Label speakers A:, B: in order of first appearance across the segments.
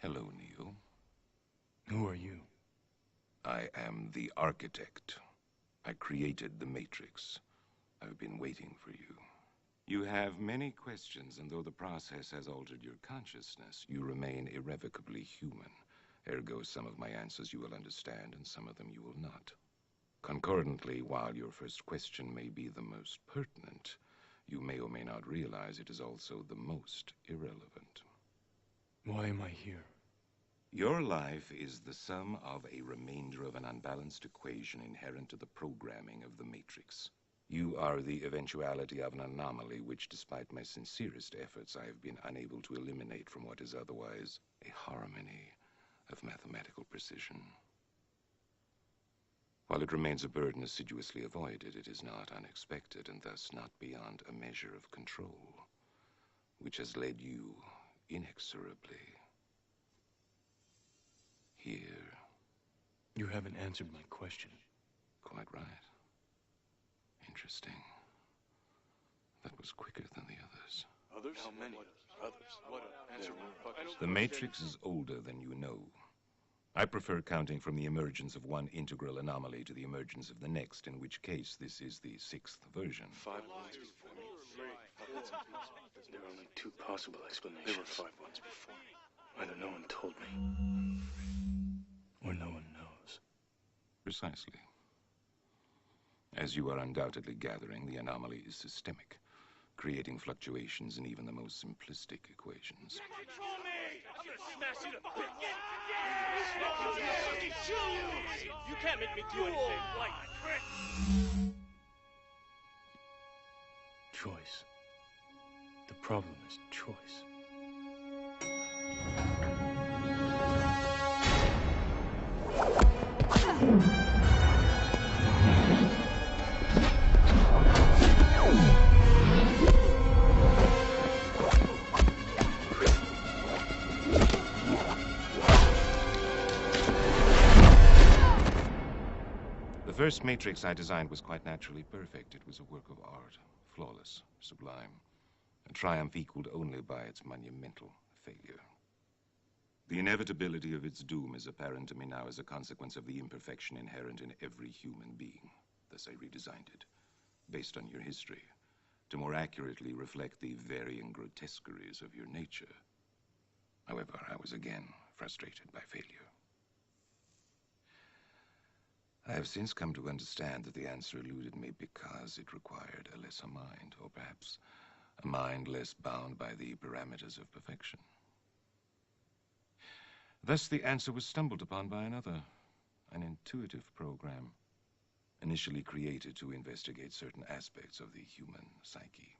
A: Hello, Neo.
B: Who are you?
A: I am the architect. I created the Matrix. I've been waiting for you. You have many questions, and though the process has altered your consciousness, you remain irrevocably human. Ergo, some of my answers you will understand, and some of them you will not. Concordantly, while your first question may be the most pertinent, you may or may not realize it is also the most irrelevant.
B: Why am I here?
A: Your life is the sum of a remainder of an unbalanced equation inherent to the programming of the Matrix. You are the eventuality of an anomaly which, despite my sincerest efforts, I have been unable to eliminate from what is otherwise a harmony of mathematical precision. While it remains a burden assiduously avoided, it is not unexpected, and thus not beyond a measure of control, which has led you inexorably here.
B: You haven't answered my question.
A: Quite right. Interesting. That was quicker than the others.
C: Others? How many others? What? Answer more.
A: The Matrix is older than you know. I prefer counting from the emergence of one integral anomaly to the emergence of the next, in which case this is the 6th version.
C: 5 ones before me. There are only 2 possible explanations. There were 5 ones before me. Either no one told me, or no one knows.
A: Precisely. As you are undoubtedly gathering, the anomaly is systemic, creating fluctuations in even the most simplistic equations.
D: Control me! I'm gonna smash you to bits! You can't make me do anything like
B: Choice. The problem is choice.
A: The first Matrix I designed was quite naturally perfect. It was a work of art, flawless, sublime, a triumph equaled only by its monumental failure. The inevitability of its doom is apparent to me now as a consequence of the imperfection inherent in every human being. Thus I redesigned it, based on your history, to more accurately reflect the varying grotesqueries of your nature. However, I was again frustrated by failure. I have since come to understand that the answer eluded me because it required a lesser mind, or perhaps a mind less bound by the parameters of perfection. Thus, the answer was stumbled upon by another, an intuitive program, initially created to investigate certain aspects of the human psyche.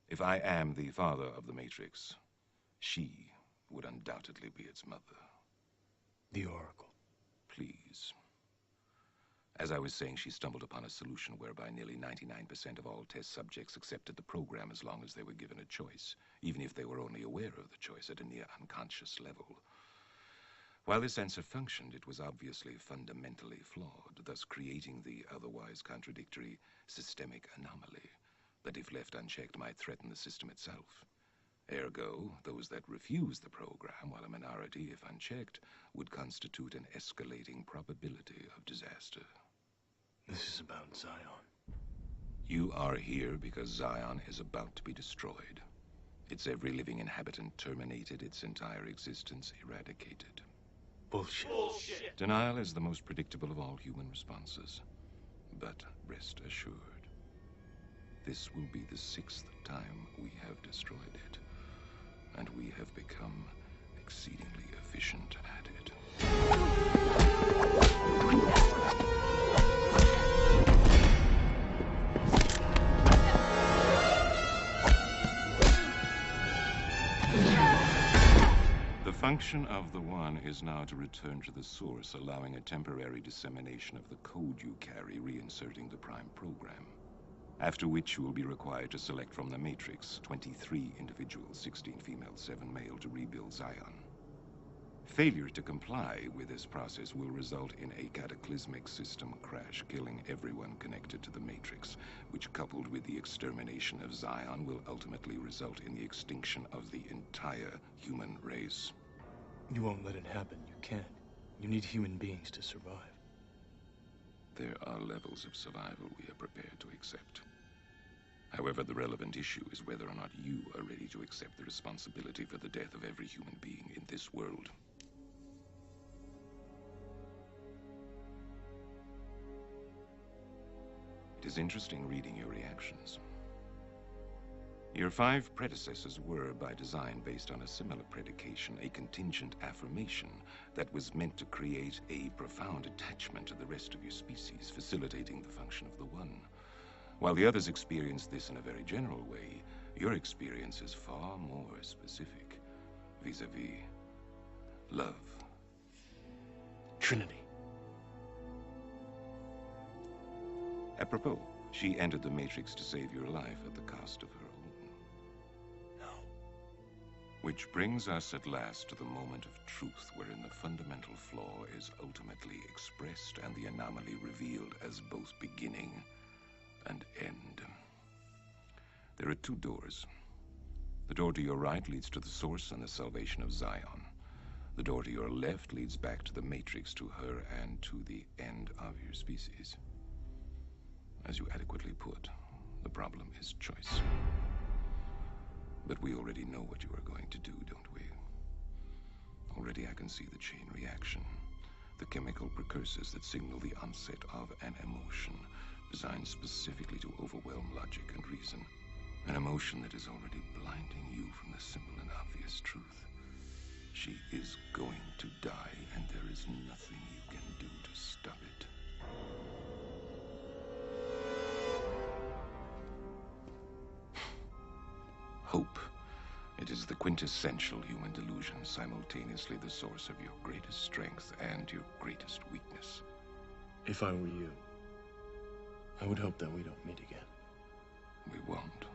A: If I am the father of the Matrix, she would undoubtedly be its mother.
B: The Oracle.
A: Please. As I was saying, she stumbled upon a solution whereby nearly 99% of all test subjects accepted the program as long as they were given a choice, even if they were only aware of the choice at a near unconscious level. While this answer functioned, it was obviously fundamentally flawed, thus creating the otherwise contradictory systemic anomaly that, if left unchecked, might threaten the system itself. Ergo, those that refuse the program, while a minority, if unchecked, would constitute an escalating probability of disaster.
B: This is about Zion.
A: You are here because Zion is about to be destroyed. Its every living inhabitant terminated, its entire existence eradicated.
B: Bullshit.
D: bullshit.
A: Denial is the most predictable of all human responses. But rest assured, this will be the 6th time we have destroyed it, and we have become exceedingly efficient at it. The function of the One is now to return to the source, allowing a temporary dissemination of the code you carry, reinserting the prime program. After which you will be required to select from the Matrix 23 individuals, 16 female, 7 male, to rebuild Zion. Failure to comply with this process will result in a cataclysmic system crash, killing everyone connected to the Matrix, which, coupled with the extermination of Zion, will ultimately result in the extinction of the entire human race.
B: You won't let it happen. You can't. You need human beings to survive.
A: There are levels of survival we are prepared to accept. However, the relevant issue is whether or not you are ready to accept the responsibility for the death of every human being in this world. It is interesting reading your reactions. Your 5 predecessors were, by design, based on a similar predication, a contingent affirmation that was meant to create a profound attachment to the rest of your species, facilitating the function of the one. While the others experienced this in a very general way, your experience is far more specific, vis-a-vis love.
B: Trinity.
A: Apropos, she entered the Matrix to save your life at the cost of her own.
B: No.
A: Which brings us at last to the moment of truth, wherein the fundamental flaw is ultimately expressed and the anomaly revealed as both beginning and end. There are 2 doors. The door to your right leads to the source and the salvation of Zion. The door to your left leads back to the Matrix, to her, and to the end of your species. As you adequately put, the problem is choice. But we already know what you are going to do, don't we? Already I can see the chain reaction, the chemical precursors that signal the onset of an emotion designed specifically to overwhelm logic and reason. An emotion that is already blinding you from the simple and obvious truth. She is going to die, and there is nothing you can do to stop it. Hope. It is the quintessential human delusion, simultaneously the source of your greatest strength and your greatest weakness.
B: If I were you, I would hope that we don't meet again.
A: We won't.